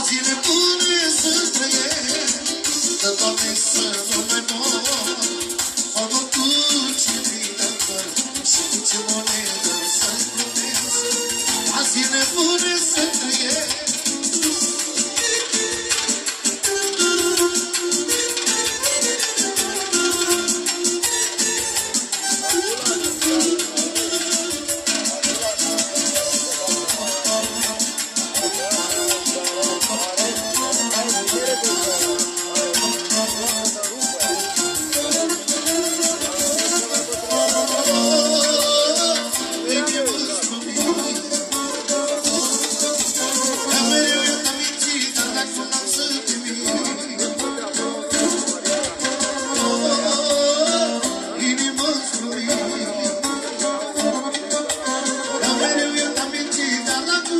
Azi e nebune să trăiesc, că Doamne să nu mai mor. O nu duce prin păr și cu ce monedă să-i plătesc. Azi e nebune să trăiesc,